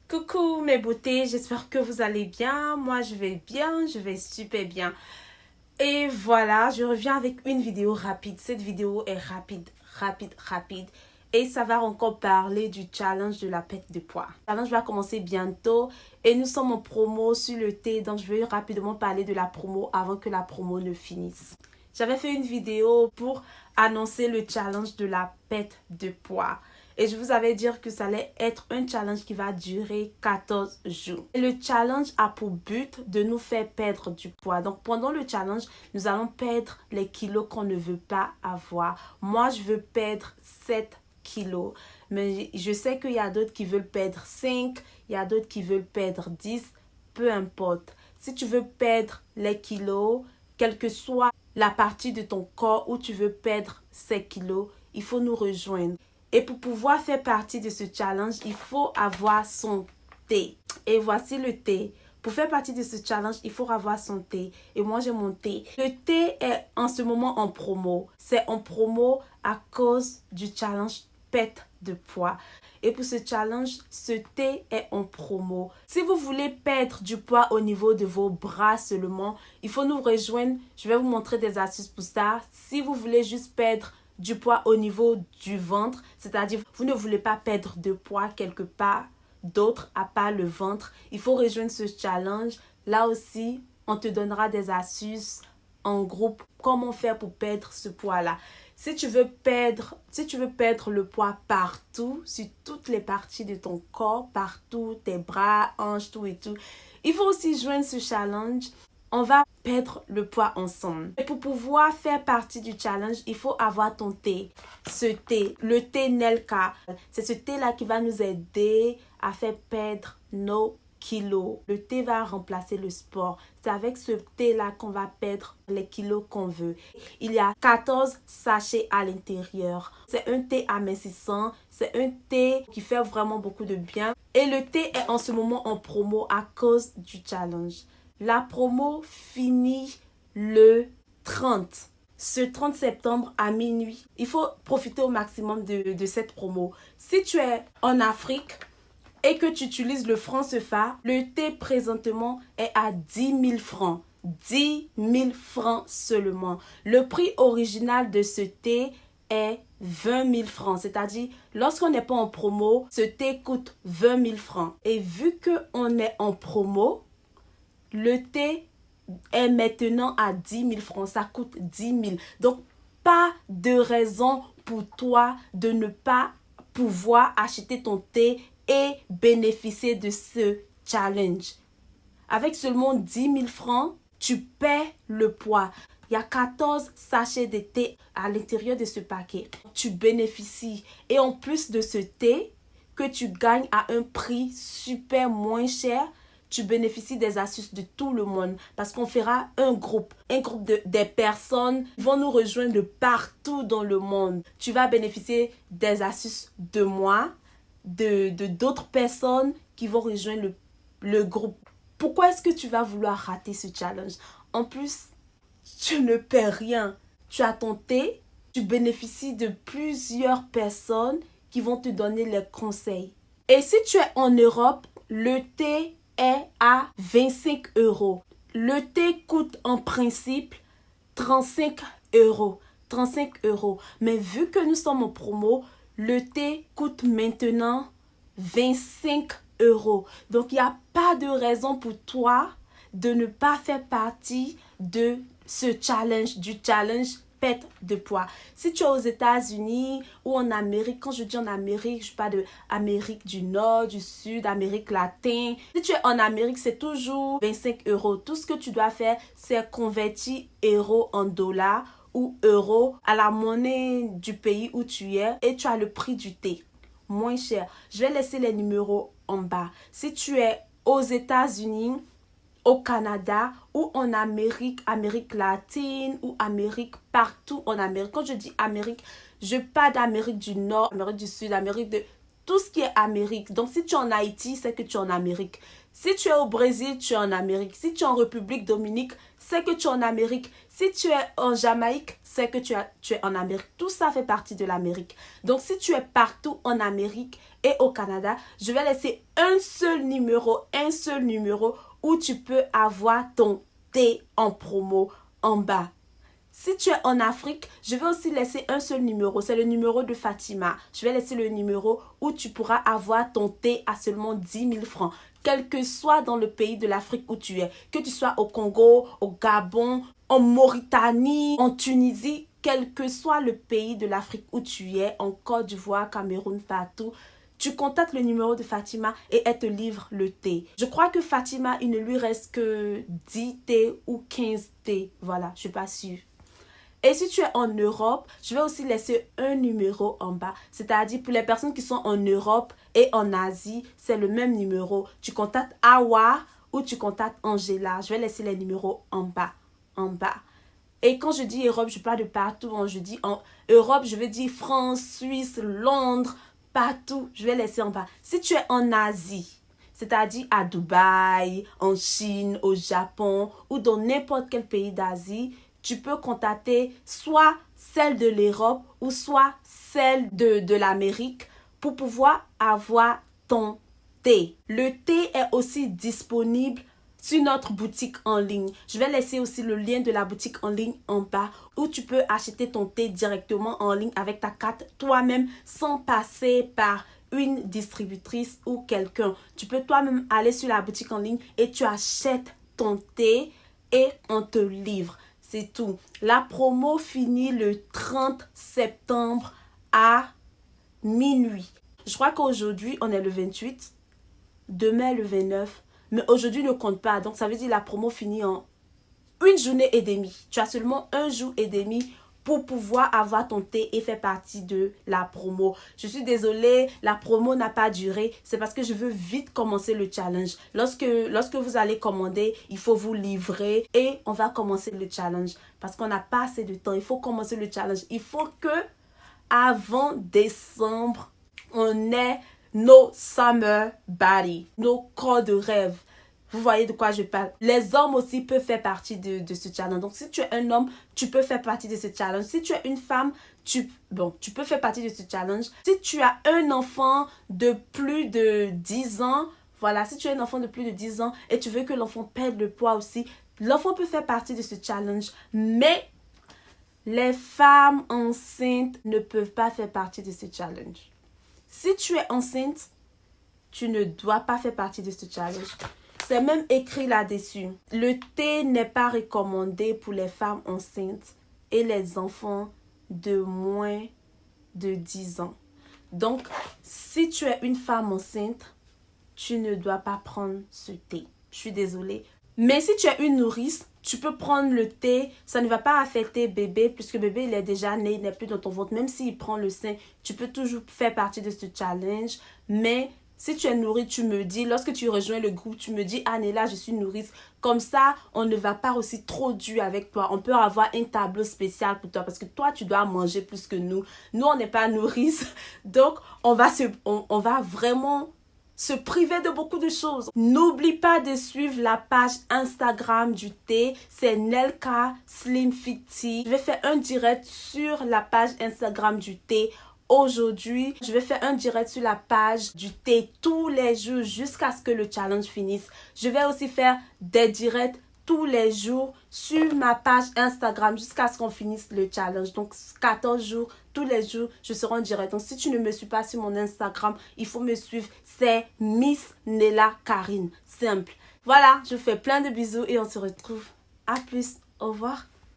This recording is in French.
Coucou mes beautés, j'espère que vous allez bien. Moi je vais bien, je vais super bien. Et voilà, je reviens avec une vidéo rapide. Cette vidéo est rapide. Et ça va encore parler du challenge de la perte de poids. Le challenge va commencer bientôt et nous sommes en promo sur le thé. Donc je vais rapidement parler de la promo avant que la promo ne finisse. J'avais fait une vidéo pour annoncer le challenge de la perte de poids. Et je vous avais dit que ça allait être un challenge qui va durer 14 jours. Et le challenge a pour but de nous faire perdre du poids. Donc pendant le challenge, nous allons perdre les kilos qu'on ne veut pas avoir. Moi, je veux perdre 7 kilos. Mais je sais qu'il y a d'autres qui veulent perdre 5. Il y a d'autres qui veulent perdre 10. Peu importe. Si tu veux perdre les kilos, quelle que soit la partie de ton corps où tu veux perdre ces kilos, il faut nous rejoindre. Et pour pouvoir faire partie de ce challenge, il faut avoir son thé. Et voici le thé. Pour faire partie de ce challenge, il faut avoir son thé. Et moi, j'ai mon thé. Le thé est en ce moment en promo. C'est en promo à cause du challenge perte de poids. Et pour ce challenge, ce thé est en promo. Si vous voulez perdre du poids au niveau de vos bras seulement, il faut nous rejoindre. Je vais vous montrer des astuces pour ça. Si vous voulez juste perdre du poids au niveau du ventre, c'est-à-dire vous ne voulez pas perdre de poids quelque part d'autre à part le ventre, il faut rejoindre ce challenge. Là aussi, on te donnera des astuces en groupe, comment faire pour perdre ce poids-là. Si tu veux perdre le poids partout, sur toutes les parties de ton corps, partout, tes bras, hanches, tout et tout, il faut aussi joindre ce challenge. On va perdre le poids ensemble. Et pour pouvoir faire partie du challenge, il faut avoir ton thé. Ce thé, le thé Nelka, c'est ce thé-là qui va nous aider à faire perdre nos kilos. Le thé va remplacer le sport. C'est avec ce thé-là qu'on va perdre les kilos qu'on veut. Il y a 14 sachets à l'intérieur. C'est un thé amincissant. C'est un thé qui fait vraiment beaucoup de bien. Et le thé est en ce moment en promo à cause du challenge. La promo finit le 30. Ce 30 septembre à minuit. Il faut profiter au maximum de cette promo. Si tu es en Afrique et que tu utilises le franc CFA, le thé présentement est à 10 000 francs. 10 000 francs seulement. Le prix original de ce thé est 20 000 francs. C'est-à-dire, lorsqu'on n'est pas en promo, ce thé coûte 20 000 francs. Et vu qu'on est en promo, le thé est maintenant à 10 000 francs. Ça coûte 10 000. Donc, pas de raison pour toi de ne pas pouvoir acheter ton thé et bénéficier de ce challenge. Avec seulement 10 000 francs, tu perds le poids. Il y a 14 sachets de thé à l'intérieur de ce paquet. Tu bénéficies. Et en plus de ce thé que tu gagnes à un prix super moins cher, tu bénéficies des astuces de tout le monde parce qu'on fera un groupe des personnes qui vont nous rejoindre de partout dans le monde. Tu vas bénéficier des astuces de moi, d'autres personnes qui vont rejoindre le groupe. Pourquoi est-ce que tu vas vouloir rater ce challenge? En plus, tu ne perds rien. Tu as ton thé, tu bénéficies de plusieurs personnes qui vont te donner les conseils. Et si tu es en Europe, le thé est à 25 €. Le thé coûte en principe 35 €. 35 €. Mais vu que nous sommes en promo, le thé coûte maintenant 25 €. Donc, il n'y a pas de raison pour toi de ne pas faire partie de ce challenge, du challenge perte de poids. Si tu es aux États-Unis ou en Amérique, quand je dis en Amérique, je parle d'Amérique du Nord, du Sud, Amérique latine. Si tu es en Amérique, c'est toujours 25 €. Tout ce que tu dois faire, c'est convertir euros en dollars ou euros à la monnaie du pays où tu es et tu as le prix du thé moins cher. Je vais laisser les numéros en bas. Si tu es aux États-Unis, au Canada ou en Amérique, Amérique latine ou Amérique, partout en Amérique. Quand je dis Amérique, je parle d'Amérique du Nord, Amérique du Sud, Amérique de... Tout ce qui est Amérique. Donc, si tu es en Haïti, c'est que tu es en Amérique. Si tu es au Brésil, tu es en Amérique. Si tu es en République Dominique, c'est que tu es en Amérique. Si tu es en Jamaïque, c'est que tu es en Amérique. Tout ça fait partie de l'Amérique. Donc, si tu es partout en Amérique et au Canada, je vais laisser un seul numéro où tu peux avoir ton thé en promo en bas. Si tu es en Afrique, je vais aussi laisser un seul numéro. C'est le numéro de Fatima. Je vais laisser le numéro où tu pourras avoir ton thé à seulement 10 000 francs. Quel que soit dans le pays de l'Afrique où tu es. Que tu sois au Congo, au Gabon, en Mauritanie, en Tunisie. Quel que soit le pays de l'Afrique où tu es, en Côte d'Ivoire, Cameroun, partout. Tu contactes le numéro de Fatima et elle te livre le thé. Je crois que Fatima, il ne lui reste que 10 thés ou 15 thés. Voilà, je ne suis pas sûre. Et si tu es en Europe, je vais aussi laisser un numéro en bas. C'est-à-dire pour les personnes qui sont en Europe et en Asie, c'est le même numéro. Tu contactes Awa ou tu contactes Angela. Je vais laisser les numéros en bas. Et quand je dis Europe, je parle de partout. Je dis en Europe, je veux dire France, Suisse, Londres, partout. Je vais laisser en bas. Si tu es en Asie, c'est-à-dire à Dubaï, en Chine, au Japon ou dans n'importe quel pays d'Asie, tu peux contacter soit celle de l'Europe ou soit celle de l'Amérique pour pouvoir avoir ton thé. Le thé est aussi disponible sur notre boutique en ligne. Je vais laisser aussi le lien de la boutique en ligne en bas où tu peux acheter ton thé directement en ligne avec ta carte toi-même sans passer par une distributrice ou quelqu'un. Tu peux toi-même aller sur la boutique en ligne et tu achètes ton thé et on te livre. C'est tout. La promo finit le 30 septembre à minuit. Je crois qu'aujourd'hui, on est le 28. Demain, le 29. Mais aujourd'hui ne compte pas. Donc, ça veut dire que la promo finit en une journée et demie. Tu as seulement un jour et demi pour pouvoir avoir ton thé et faire partie de la promo. Je suis désolée, la promo n'a pas duré. C'est parce que je veux vite commencer le challenge. Lorsque vous allez commander, il faut vous livrer et on va commencer le challenge. Parce qu'on n'a pas assez de temps. Il faut commencer le challenge. Il faut que avant décembre, on ait nos summer body, nos corps de rêve. Vous voyez de quoi je parle. Les hommes aussi peuvent faire partie de ce challenge. Donc, si tu es un homme, tu peux faire partie de ce challenge. Si tu es une femme, tu peux faire partie de ce challenge. Si tu as un enfant de plus de 10 ans, voilà, si tu es un enfant de plus de 10 ans et tu veux que l'enfant perde le poids aussi, l'enfant peut faire partie de ce challenge. Mais les femmes enceintes ne peuvent pas faire partie de ce challenge. Si tu es enceinte, tu ne dois pas faire partie de ce challenge. C'est même écrit là-dessus. Le thé n'est pas recommandé pour les femmes enceintes et les enfants de moins de 10 ans. Donc, si tu es une femme enceinte, tu ne dois pas prendre ce thé. Je suis désolée. Mais si tu es une nourrice, tu peux prendre le thé. Ça ne va pas affecter bébé puisque bébé il est déjà né, il n'est plus dans ton ventre. Même s'il prend le sein, tu peux toujours faire partie de ce challenge. Mais si tu es nourrie, tu me dis, lorsque tu rejoins le groupe, tu me dis, Anela, je suis nourrice. Comme ça, on ne va pas aussi trop dur avec toi. On peut avoir un tableau spécial pour toi parce que toi, tu dois manger plus que nous. Nous, on n'est pas nourrice. Donc, on va vraiment se priver de beaucoup de choses. N'oublie pas de suivre la page Instagram du thé. C'est Nelka Slim Fit Tea. Je vais faire un direct sur la page Instagram du thé. Aujourd'hui, je vais faire un direct sur la page du thé tous les jours jusqu'à ce que le challenge finisse. Je vais aussi faire des directs tous les jours sur ma page Instagram jusqu'à ce qu'on finisse le challenge. Donc, 14 jours, tous les jours, je serai en direct. Donc, si tu ne me suis pas sur mon Instagram, il faut me suivre. C'est Miss Nella Karine. Simple. Voilà, je vous fais plein de bisous et on se retrouve. À plus. Au revoir.